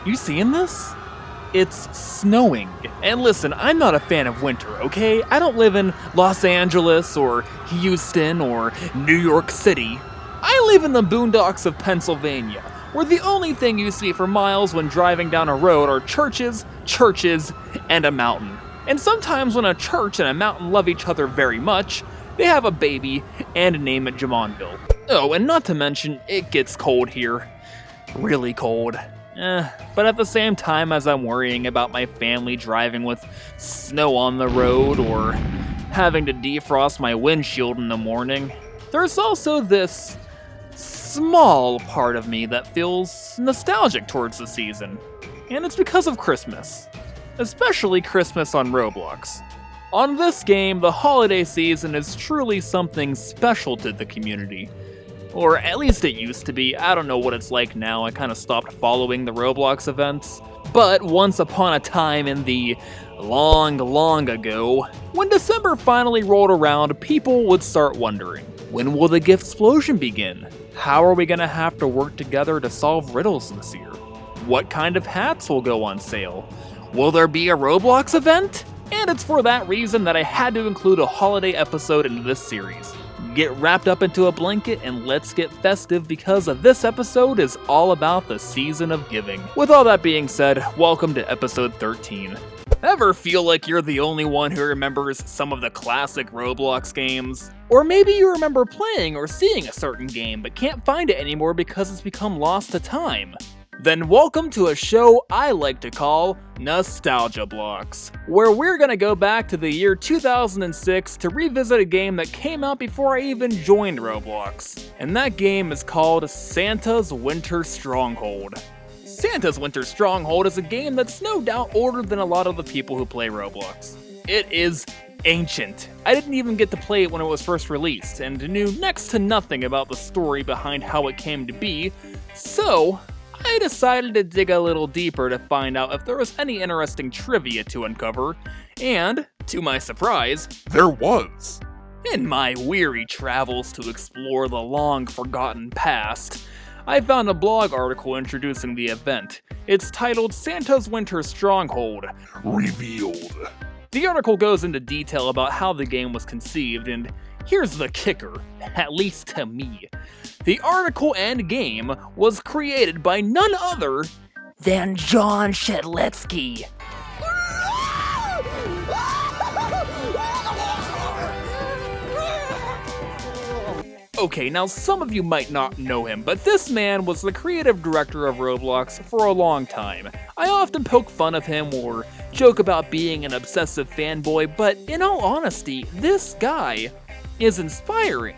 You seeing this? It's snowing. And listen, I'm not a fan of winter, okay? I don't live in Los Angeles or Houston or New York City. I live in the boondocks of Pennsylvania, where the only thing you see for miles when driving down a road are churches, and a mountain. And sometimes when a church and a mountain love each other very much, they have a baby and name it Jamonville. Oh, and not to mention, it gets cold here. Really cold. But at the same time as I'm worrying about my family driving with snow on the road or having to defrost my windshield in the morning, there's also this small part of me that feels nostalgic towards the season. And it's because of Christmas. Especially Christmas on Roblox. On this game, the holiday season is truly something special to the community. Or at least it used to be. I don't know what it's like now. I kind of stopped following the Roblox events. But once upon a time in the long ago, when December finally rolled around, people would start wondering, when will the gift explosion begin? How are we gonna have to work together to solve riddles this year? What kind of hats will go on sale? Will there be a Roblox event? And it's for that reason that I had to include a holiday episode in this series. Get wrapped up into a blanket and let's get festive because this episode is all about the season of giving. With all that being said, welcome to episode 13. Ever feel like you're the only one who remembers some of the classic Roblox games? Or maybe you remember playing or seeing a certain game but can't find it anymore because it's become lost to time? Then welcome to a show I like to call Nostalgia Blocks, where we're gonna go back to the year 2006 to revisit a game that came out before I even joined Roblox. And that game is called Santa's Winter Stronghold. Santa's Winter Stronghold is a game that's no doubt older than a lot of the people who play Roblox. It is ancient. I didn't even get to play it when it was first released, and knew next to nothing about the story behind how it came to be, so I decided to dig a little deeper to find out if there was any interesting trivia to uncover, and, to my surprise, there was. In my weary travels to explore the long-forgotten past, I found a blog article introducing the event. It's titled Santa's Winter Stronghold Revealed. The article goes into detail about how the game was conceived, and here's the kicker, at least to me. The article and game was created by none other than John Shedletsky. Okay, now some of you might not know him, but this man was the creative director of Roblox for a long time. I often poke fun of him or joke about being an obsessive fanboy, but in all honesty, this guy is inspiring.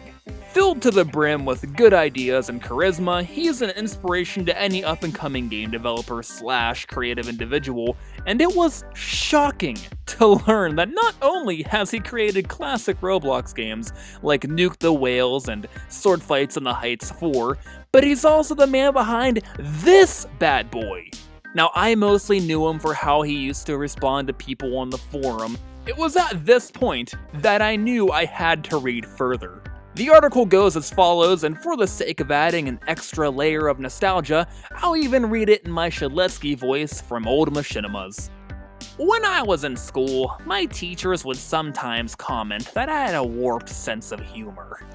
Filled to the brim with good ideas and charisma, he is an inspiration to any up-and-coming game developer / creative individual, and it was shocking to learn that not only has he created classic Roblox games like Nuke the Whales and Sword Fights in the Heights 4, but he's also the man behind this bad boy. Now, I mostly knew him for how he used to respond to people on the forum. It was at this point that I knew I had to read further. The article goes as follows, and for the sake of adding an extra layer of nostalgia, I'll even read it in my Shedletsky voice from old machinimas. When I was in school, my teachers would sometimes comment that I had a warped sense of humor.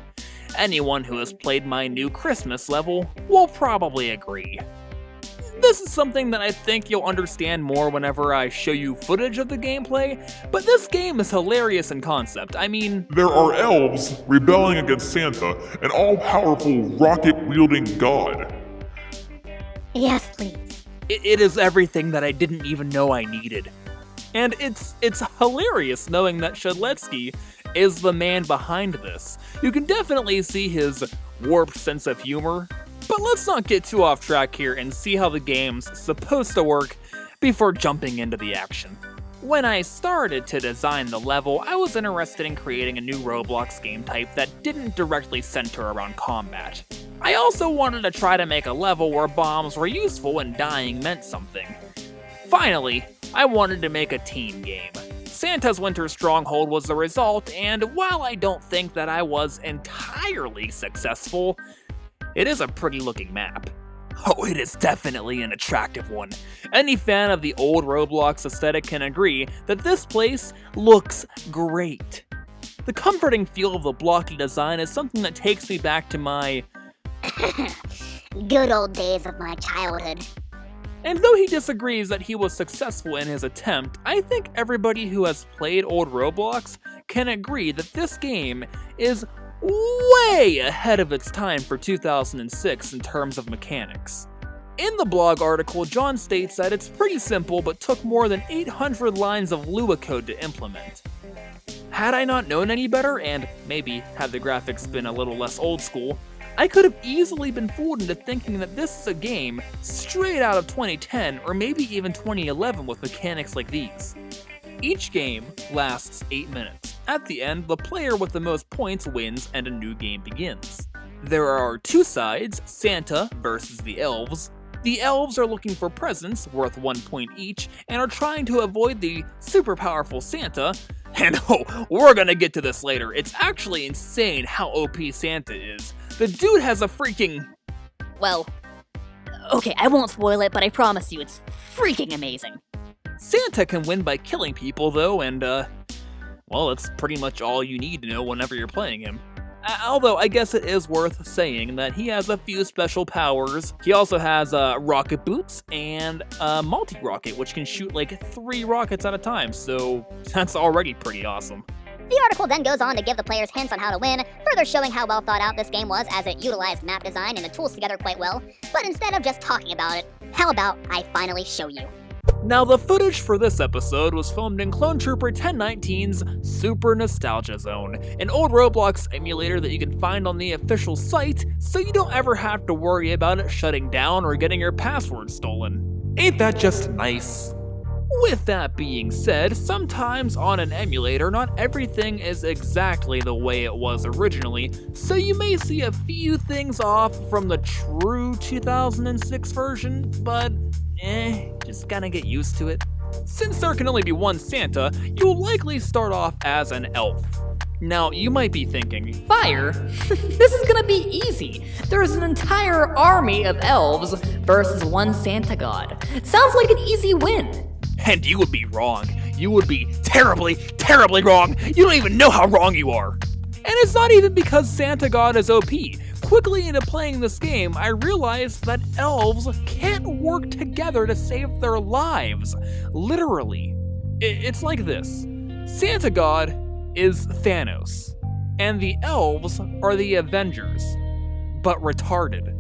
Anyone who has played my new Christmas level will probably agree. This is something that I think you'll understand more whenever I show you footage of the gameplay, but this game is hilarious in concept. I mean, there are elves rebelling against Santa, an all-powerful rocket-wielding god. Yes, please. It is everything that I didn't even know I needed. And it's hilarious knowing that Shedletsky is the man behind this. You can definitely see his warped sense of humor. But let's not get too off track here and see how the game's supposed to work before jumping into the action. When I started to design the level, I was interested in creating a new Roblox game type that didn't directly center around combat. I also wanted to try to make a level where bombs were useful and dying meant something. Finally, I wanted to make a team game. Santa's Winter Stronghold was the result, and while I don't think that I was entirely successful, it is a pretty looking map. Oh, it is definitely an attractive one. Any fan of the old Roblox aesthetic can agree that this place looks great. The comforting feel of the blocky design is something that takes me back to my... Good old days of my childhood. And though he disagrees that he was successful in his attempt, I think everybody who has played old Roblox can agree that this game is way ahead of its time for 2006 in terms of mechanics. In the blog article, John states that it's pretty simple but took more than 800 lines of Lua code to implement. Had I not known any better, and maybe had the graphics been a little less old school, I could have easily been fooled into thinking that this is a game straight out of 2010 or maybe even 2011 with mechanics like these. Each game lasts 8 minutes. At the end, the player with the most points wins and a new game begins. There are two sides, Santa versus the elves. The elves are looking for presents worth 1 point each and are trying to avoid the super powerful Santa. And oh, we're gonna get to this later. It's actually insane how OP Santa is. The dude has a freaking... Well, okay, I won't spoil it, but I promise you it's freaking amazing. Santa can win by killing people though, and well, that's pretty much all you need to know whenever you're playing him. Although, I guess it is worth saying that he has a few special powers. He also has rocket boots and multi-rocket, which can shoot like 3 rockets at a time, so that's already pretty awesome. The article then goes on to give the players hints on how to win, further showing how well thought out this game was as it utilized map design and the tools together quite well. But instead of just talking about it, how about I finally show you? Now, the footage for this episode was filmed in Clone Trooper 1019's Super Nostalgia Zone, an old Roblox emulator that you can find on the official site, so you don't ever have to worry about it shutting down or getting your password stolen. Ain't that just nice? With that being said, sometimes on an emulator, not everything is exactly the way it was originally, so you may see a few things off from the true 2006 version, but just gotta get used to it. Since there can only be one Santa, you'll likely start off as an elf. Now, you might be thinking, Fire? This is gonna be easy. There's an entire army of elves versus one Santa god. Sounds like an easy win. and you would be wrong. You would be terribly, terribly wrong. You don't even know how wrong you are. And it's not even because Santa God is OP. Quickly into playing this game, I realized that elves can't work together to save their lives. Literally. It's like this. Santa God is Thanos, and the elves are the Avengers, but retarded.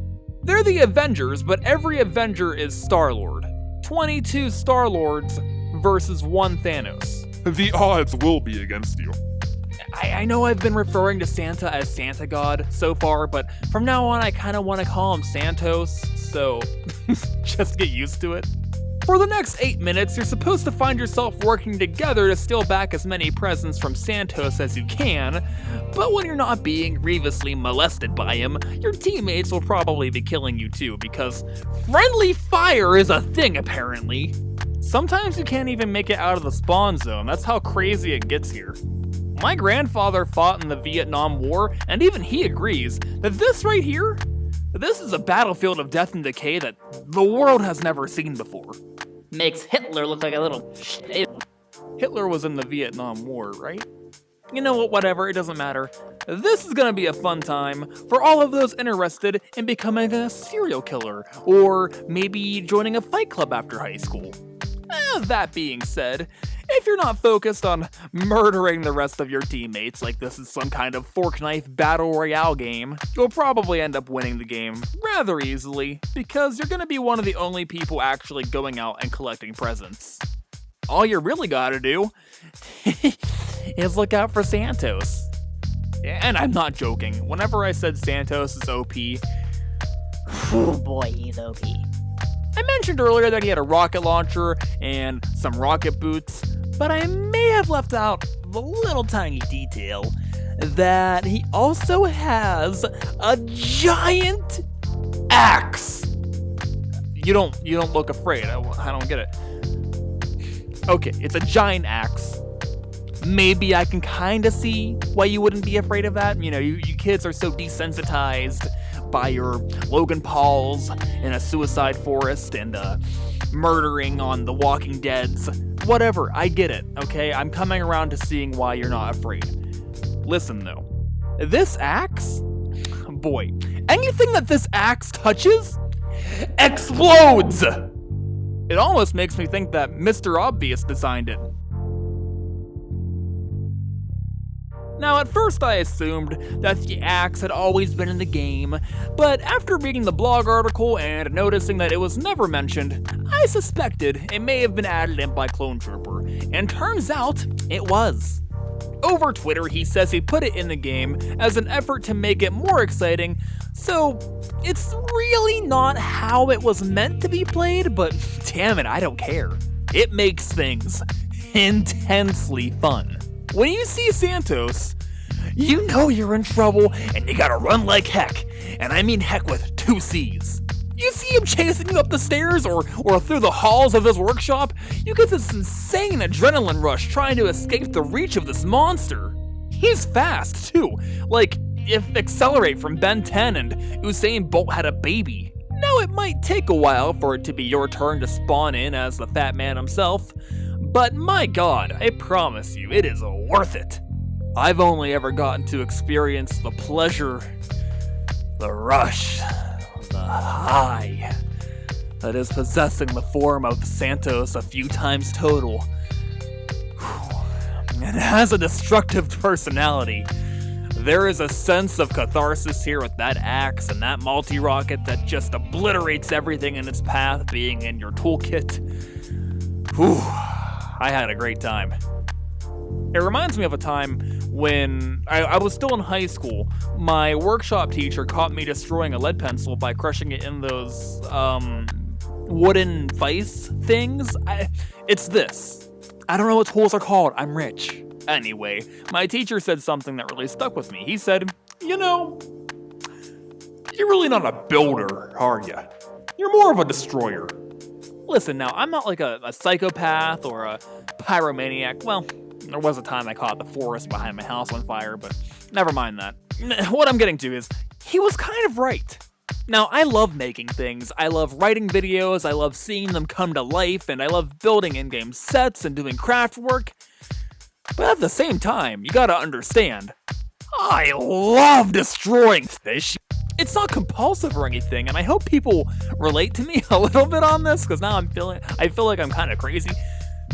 They're the Avengers, but every Avenger is Star-Lord. 22 Star-Lords versus 1 Thanos. The odds will be against you. I know I've been referring to Santa as Santa God so far, but from now on I kind of want to call him Santos, so just get used to it. For the next 8 minutes, you're supposed to find yourself working together to steal back as many presents from Santos as you can, but when you're not being grievously molested by him, your teammates will probably be killing you too, because friendly fire is a thing apparently. Sometimes you can't even make it out of the spawn zone, that's how crazy it gets here. My grandfather fought in the Vietnam War, and even he agrees that this right here, this is a battlefield of death and decay that the world has never seen before. Makes Hitler look like a little shit. Hitler was in the Vietnam War, right? You know what, whatever, it doesn't matter. This is gonna be a fun time for all of those interested in becoming a serial killer, or maybe joining a fight club after high school. That being said, if you're not focused on murdering the rest of your teammates like this is some kind of fork-knife battle royale game, you'll probably end up winning the game rather easily, because you're gonna be one of the only people actually going out and collecting presents. All you really gotta do is look out for Santos. And I'm not joking, whenever I said Santos is OP, Oh boy, he's OP. I mentioned earlier that he had a rocket launcher and some rocket boots, but I may have left out the little tiny detail that he also has a giant axe. You don't look afraid. I don't get it. Okay, it's a giant axe. Maybe I can kind of see why you wouldn't be afraid of that. You know, you kids are so desensitized. by your Logan Pauls in a suicide forest and murdering on The Walking Dead's. Whatever, I get it, okay? I'm coming around to seeing why you're not afraid. Listen though, this axe, boy, anything that this axe touches explodes! It almost makes me think that Mr. Obvious designed it. Now, at first I assumed that the axe had always been in the game, but after reading the blog article and noticing that it was never mentioned, I suspected it may have been added in by Clone Trooper, and turns out it was. Over Twitter, he says he put it in the game as an effort to make it more exciting, so it's really not how it was meant to be played, but damn it, I don't care. It makes things intensely fun. When you see Santos, you know you're in trouble and you gotta run like heck, and I mean heck with 2 C's. You see him chasing you up the stairs or through the halls of his workshop, you get this insane adrenaline rush trying to escape the reach of this monster. He's fast, too. Like, if Accelerate from Ben 10 and Usain Bolt had a baby. Now, it might take a while for it to be your turn to spawn in as the fat man himself, but my god, I promise you, it is worth it. I've only ever gotten to experience the pleasure, the rush, the high that is possessing the form of Santos a few times total. It has a destructive personality. There is a sense of catharsis here with that axe and that multi-rocket that just obliterates everything in its path being in your toolkit. Whew, I had a great time. It reminds me of a time when I was still in high school. My workshop teacher caught me destroying a lead pencil by crushing it in those, wooden vice things. It's this. I don't know what tools are called, I'm rich. Anyway, my teacher said something that really stuck with me. He said, you know, you're really not a builder, are you? You're more of a destroyer. Listen now, I'm not like a psychopath or a pyromaniac. Well, there was a time I caught the forest behind my house on fire, but never mind that. What I'm getting to is, he was kind of right. Now, I love making things, I love writing videos, I love seeing them come to life, and I love building in-game sets and doing craft work. But at the same time, you gotta understand, I love destroying fish. It's not compulsive or anything, and I hope people relate to me a little bit on this, because now I feel like I'm kind of crazy.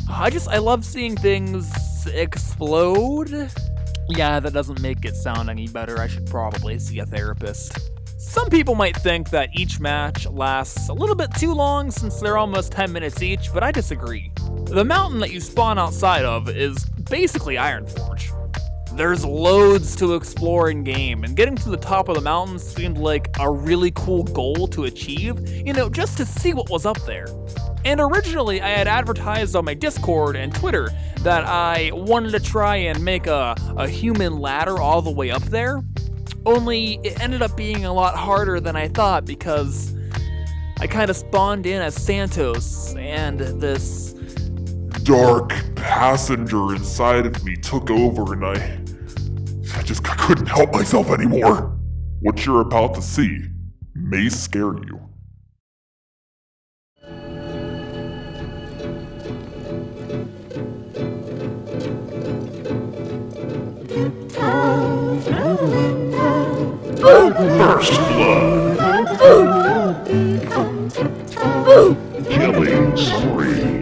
I love seeing things explode. Yeah, that doesn't make it sound any better. I should probably see a therapist. Some people might think that each match lasts a little bit too long since they're almost 10 minutes each, but I disagree. The mountain that you spawn outside of is basically Ironforge. There's loads to explore in game, and getting to the top of the mountain seemed like a really cool goal to achieve, you know, just to see what was up there. And originally, I had advertised on my Discord and Twitter that I wanted to try and make a human ladder all the way up there. Only, it ended up being a lot harder than I thought because I kind of spawned in as Santos, and this Dark passenger inside of me took over and I couldn't help myself anymore. What you're about to see may scare you. First blood. Killing spree.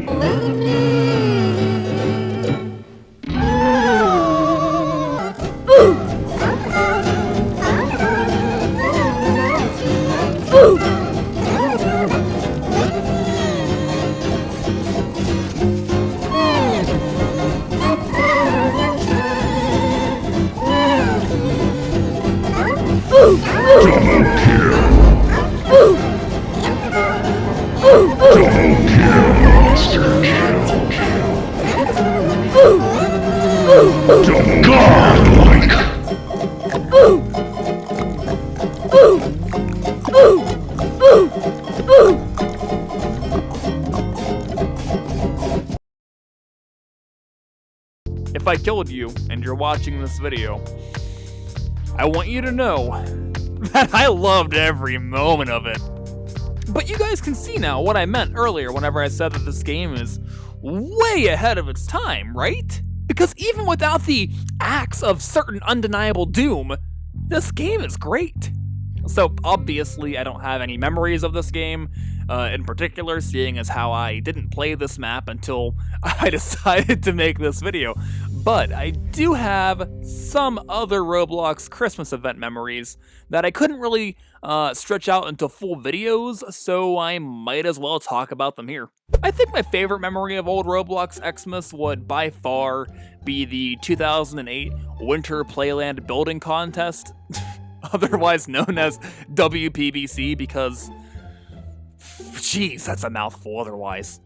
If I killed you and you're watching this video, I want you to know that I loved every moment of it. But you guys can see now what I meant earlier whenever I said that this game is way ahead of its time, right? Because even without the acts of certain undeniable doom, this game is great. So obviously I don't have any memories of this game, in particular, seeing as how I didn't play this map until I decided to make this video. But I do have some other Roblox Christmas event memories that I couldn't really stretch out into full videos, so I might as well talk about them here. I think my favorite memory of old Roblox Xmas would by far be the 2008 Winter Playland Building Contest, otherwise known as WPBC, because, jeez, that's a mouthful otherwise.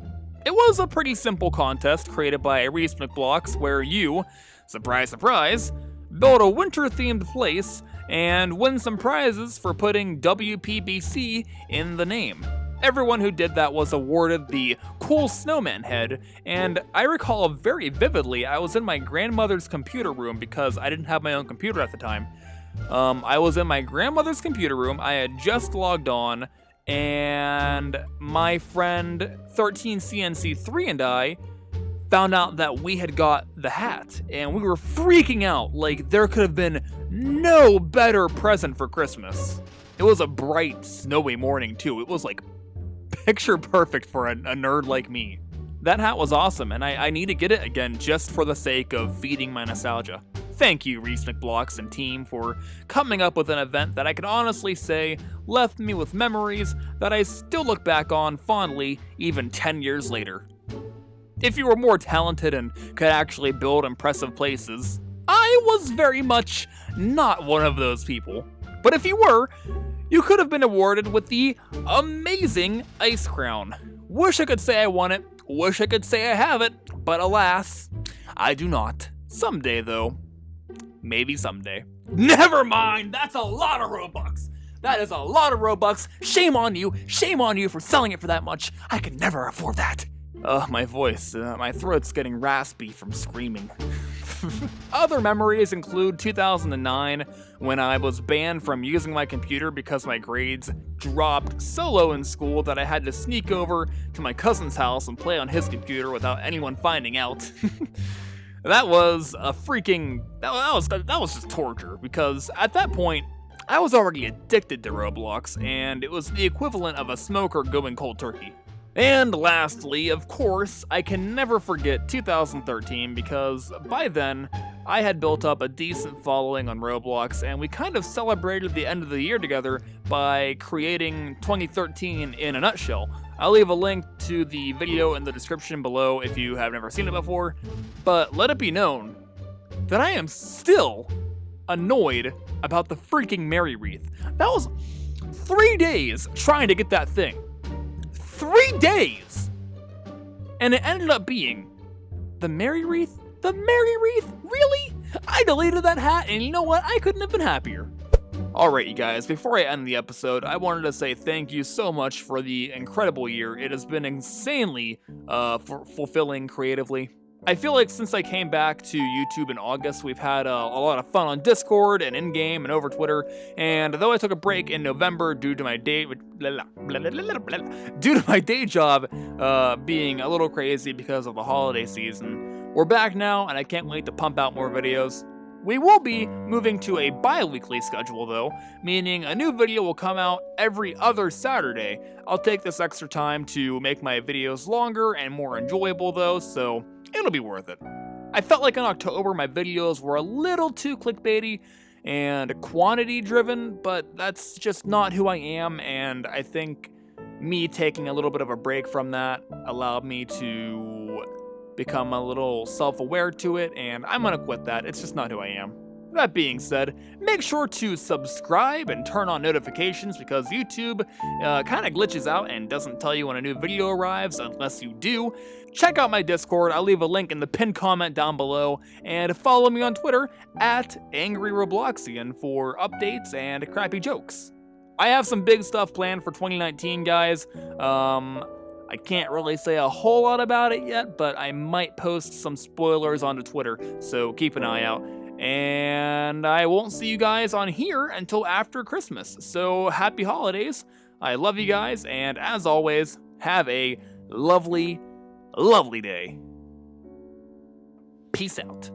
It was a pretty simple contest created by Reese McBlox where you, surprise surprise, build a winter-themed place and win some prizes for putting WPBC in the name. Everyone who did that was awarded the cool snowman head, and I recall very vividly I was in my grandmother's computer room because I didn't have my own computer at the time. I was in my grandmother's computer room, I had just logged on, and my friend 13CNC3 and I found out that we had got the hat, and we were freaking out like there could have been no better present for Christmas. It was a bright, snowy morning too. It was like picture perfect for a nerd like me. That hat was awesome, and I need to get it again just for the sake of feeding my nostalgia. Thank you, Reese McBlox and team, for coming up with an event that I can honestly say left me with memories that I still look back on fondly even 10 years later. If you were more talented and could actually build impressive places, I was very much not one of those people. But if you were, you could have been awarded with the amazing Ice Crown. Wish I could say I won it, wish I could say I have it, but alas, I do not. Someday though. Maybe someday. Never mind! That's a lot of Robux! That is a lot of Robux! Shame on you for selling it for that much! I could never afford that! My voice, my throat's getting raspy from screaming. Other memories include 2009, when I was banned from using my computer because my grades dropped so low in school that I had to sneak over to my cousin's house and play on his computer without anyone finding out. That was a freaking... That was just torture, because at that point, I was already addicted to Roblox, and it was the equivalent of a smoker going cold turkey. And lastly, of course, I can never forget 2013, because by then, I had built up a decent following on Roblox, and we kind of celebrated the end of the year together by creating 2013 in a nutshell. I'll leave a link to the video in the description below if you have never seen it before, but let it be known that I am still annoyed about the freaking Merry Wreath. That was 3 days trying to get that thing. 3 days! And it ended up being the Merry Wreath? The Merry Wreath? Really? I deleted that hat, and you know what? I couldn't have been happier. Alright, you guys, before I end the episode, I wanted to say thank you so much for the incredible year. It has been insanely fulfilling creatively. I feel like since I came back to YouTube in August, we've had a lot of fun on Discord and in-game and over Twitter, and though I took a break in November due to my day job being a little crazy because of the holiday season, we're back now, and I can't wait to pump out more videos. We will be moving to a bi-weekly schedule though, meaning a new video will come out every other Saturday. I'll take this extra time to make my videos longer and more enjoyable though, so it'll be worth it. I felt like in October my videos were a little too clickbaity and quantity driven, but that's just not who I am, and I think me taking a little bit of a break from that allowed me to become a little self-aware to it, and I'm gonna quit that. It's just not who I am. That being said, make sure to subscribe and turn on notifications because YouTube kind of glitches out and doesn't tell you when a new video arrives unless you do. Check out my Discord. I'll leave a link in the pinned comment down below, and follow me on Twitter at AngryRobloxian for updates and crappy jokes. I have some big stuff planned for 2019, guys. I can't really say a whole lot about it yet, but I might post some spoilers onto Twitter, so keep an eye out. And I won't see you guys on here until after Christmas. So happy holidays. I love you guys, and as always, have a lovely, lovely day. Peace out.